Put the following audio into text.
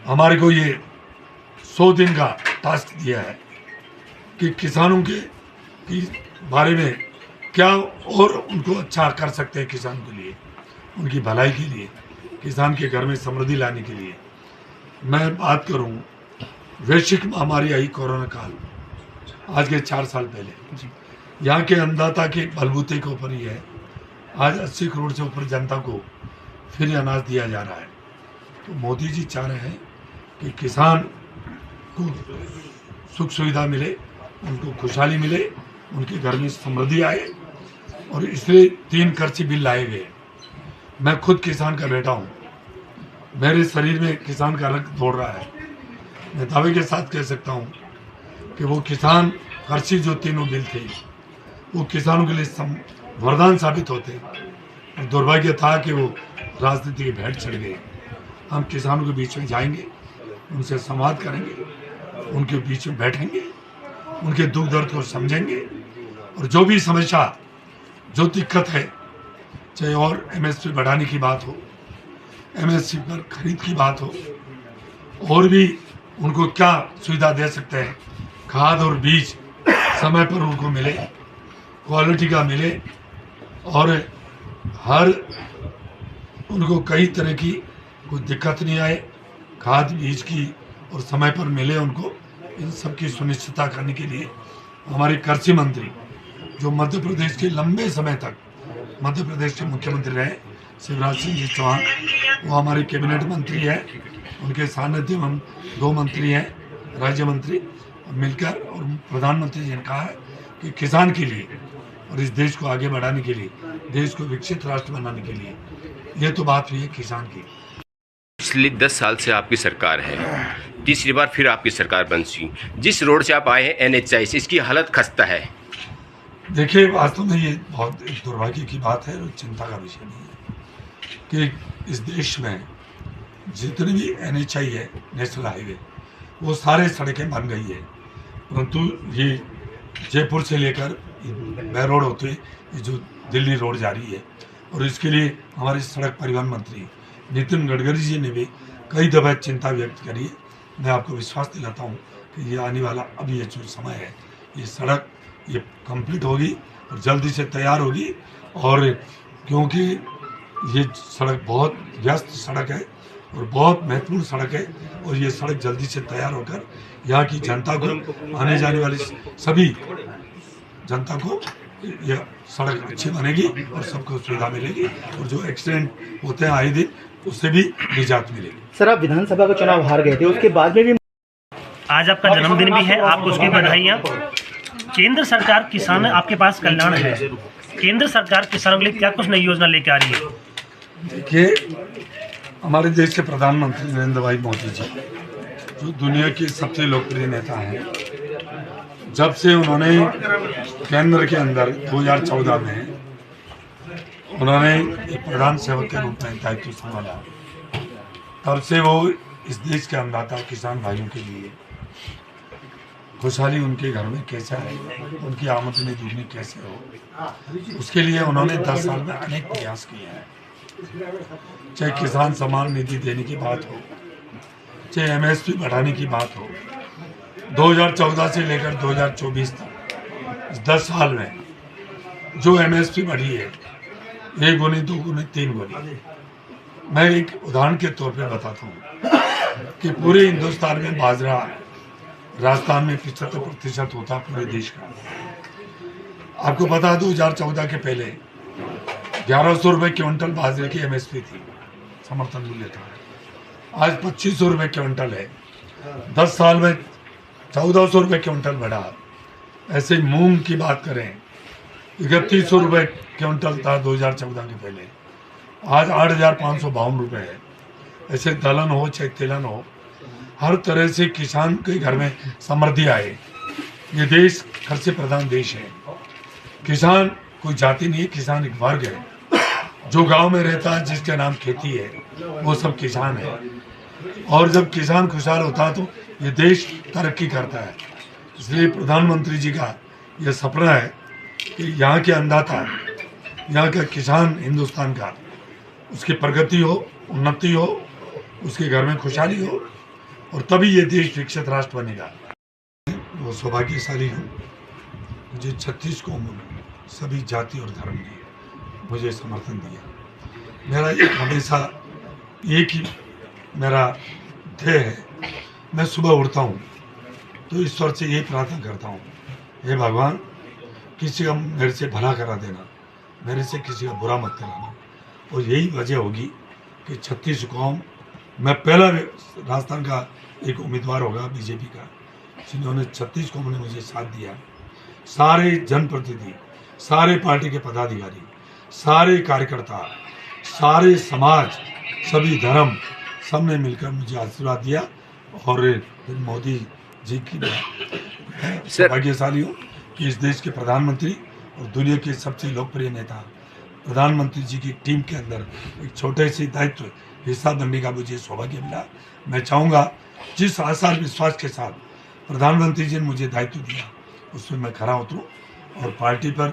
हमारे को ये 100 दिन का टास्क दिया है कि किसानों के बारे में क्या और उनको अच्छा कर सकते हैं, किसान के लिए, उनकी भलाई के लिए, किसान के घर में समृद्धि लाने के लिए। मैं बात करूं, वैश्विक महामारी आई कोरोना काल, आज के 4 साल पहले, यहाँ के अन्नदाता के बलबूते के ऊपर ही है आज 80 करोड़ से ऊपर जनता को फ्री अनाज दिया जा रहा है। तो मोदी जी चाह रहे हैं कि किसान को सुख सुविधा मिले, उनको खुशहाली मिले, उनके घर में समृद्धि आए, और इसलिए 3 कृषि बिल लाए गए। मैं खुद किसान का बेटा हूँ, मेरे शरीर में किसान का रक्त दौड़ रहा है। मैं दावे के साथ कह सकता हूँ कि वो किसान कृषि जो 3 बिल थे वो किसानों के लिए वरदान साबित होते, और दुर्भाग्य था कि वो राजनीति की भेंट चढ़ गए। हम किसानों के बीच में जाएंगे, उनसे संवाद करेंगे, उनके बीच में बैठेंगे, उनके दुख दर्द को समझेंगे, और जो भी समस्या, जो दिक्कत है, चाहे और एमएसपी बढ़ाने की बात हो, एमएसपी पर खरीद की बात हो, और भी उनको क्या सुविधा दे सकते हैं, खाद और बीज समय पर उनको मिले, क्वालिटी का मिले, और हर उनको कई तरह की कोई दिक्कत नहीं आए, खाद बीज की और समय पर मिले उनको, इन सब की सुनिश्चितता करने के लिए हमारे कृषि मंत्री, जो मध्य प्रदेश के लंबे समय तक मध्य प्रदेश के मुख्यमंत्री रहे, शिवराज सिंह जी चौहान, वो हमारे कैबिनेट मंत्री है। उनके सानिध्य में हम 2 मंत्री हैं, राज्य मंत्री, मिलकर, और प्रधानमंत्री जी ने कहा है कि किसान के लिए और इस देश को आगे बढ़ाने के लिए, देश को विकसित राष्ट्र बनाने के लिए, ये तो बात हुई है किसान की। पिछले 10 साल से आपकी सरकार है, तीसरी बार फिर आपकी सरकार बनी। जिस रोड से आप आए हैं NH-40, इसकी हालत खस्ता है। देखिए, वास्तव में ये बहुत एक दुर्भाग्य की बात है और चिंता का विषय नहीं है कि इस देश में जितने भी NHI है, नेशनल हाईवे, वो सारे सड़कें बन गई है, परंतु ये जयपुर से लेकर बै रोड होते ये जो दिल्ली रोड जा रही है, और इसके लिए हमारे सड़क परिवहन मंत्री नितिन गडकरी जी ने भी कई दफा चिंता व्यक्त करी है। मैं आपको विश्वास दिलाता हूँ कि ये आने वाला अभी ये जो समय है, ये सड़क ये कंप्लीट होगी और जल्दी से तैयार होगी, और क्योंकि ये सड़क बहुत व्यस्त सड़क है और बहुत महत्वपूर्ण सड़क है, और ये सड़क जल्दी से तैयार होकर यहाँ की जनता को, आने जाने वाली सभी जनता को ये सड़क अच्छी बनेगी और सबको सुविधा मिलेगी, और जो एक्सीडेंट होते हैं आए दिन, उससे भी निजात मिलेगी। सर, आप विधानसभा का चुनाव हार गए थे, उसके बाद में भी आज आपका जन्मदिन भी है, आपको उसकी बधाइयाँ। केंद्र सरकार किसान आपके पास कल्याण है, केंद्र सरकार किसानों के लिए क्या कुछ नई योजना लेके आ रही है? देखिए, हमारे देश के प्रधानमंत्री नरेंद्र भाई मोदी जी, जो दुनिया के सबसे लोकप्रिय नेता हैं, जब से उन्होंने केंद्र के अंदर 2014 में उन्होंने एक प्रधान सेवक के रूप में दायित्व संभाला, तब से वो इस देश के अन्नदाता किसान भाइयों के लिए खुशहाली उनके घर में कैसे आए, उनकी आमदनी दुगनी कैसे हो, उसके लिए उन्होंने 10 साल में अनेक प्रयास किए हैं। चाहे किसान सम्मान निधि देने की बात हो, चाहे एमएसपी बढ़ाने की बात हो, 2014 से लेकर 2024 तक इस 10 साल में जो एमएसपी बढ़ी है, 1 गुनी, 2 गुनी, 3 गुनी। मैं एक उदाहरण के तौर पे बताता हूँ कि पूरे हिंदुस्तान में बाजरा, राजस्थान में 75% होता पूरे देश का। आपको पता है 2014 के पहले 1100 रुपये क्विंटल बाजरे की एमएसपी थी, समर्थन मूल्य था। आज 2500 रुपये क्विंटल है। 10 साल में 1400 रुपये क्विंटल बढ़ा। ऐसे मूंग की बात करें, 3100 रुपये क्विंटल था 2014 के पहले, आज 8,552 रुपये है। ऐसे दलहन हो चाहे तिलहन हो, हर तरह से किसान के घर में समृद्धि आए। ये देश कृषि प्रधान देश है। किसान कोई जाति नहीं है, किसान एक वर्ग है जो गांव में रहता है, जिसके नाम खेती है, वो सब किसान है। और जब किसान खुशहाल होता है तो ये देश तरक्की करता है। इसलिए प्रधानमंत्री जी का यह सपना है कि यहाँ के अन्नदाता, यहाँ का किसान, हिंदुस्तान का, उसकी प्रगति हो, उन्नति हो, उसके घर में खुशहाली हो, और तभी ये देश विकसित राष्ट्र बनेगा। वो सौभाग्यशाली हूँ, मुझे 36 कौमों सभी जाति और धर्म ने मुझे समर्थन दिया। मेरा एक हमेशा एक ही मेरा ध्येय है, मैं सुबह उठता हूँ तो ईश्वर से यही प्रार्थना करता हूँ, हे भगवान किसी का मेरे से भला करा देना, मेरे से किसी का बुरा मत कराना। और यही वजह होगी कि 36 कौम, मैं पहला राजस्थान का एक उम्मीदवार होगा बीजेपी का, जिन्होंने 36 कौम ने मुझे साथ दिया। सारे जनप्रतिनिधि, सारे पार्टी के पदाधिकारी, सारे कार्यकर्ता, सारे समाज, सभी धर्म, सबने मिलकर मुझे आशीर्वाद दिया। और फिर मोदी जी की सौभाग्यशाली हूँ कि इस देश के प्रधानमंत्री और दुनिया के सबसे लोकप्रिय नेता प्रधानमंत्री जी की टीम के अंदर एक छोटे से दायित्व हिस्सा बनने का मुझे सौभाग्य मिला। मैं चाहूँगा जिस आशा और विश्वास के साथ प्रधानमंत्री जी ने मुझे दायित्व दिया उसमें मैं खरा उतरूँ और पार्टी पर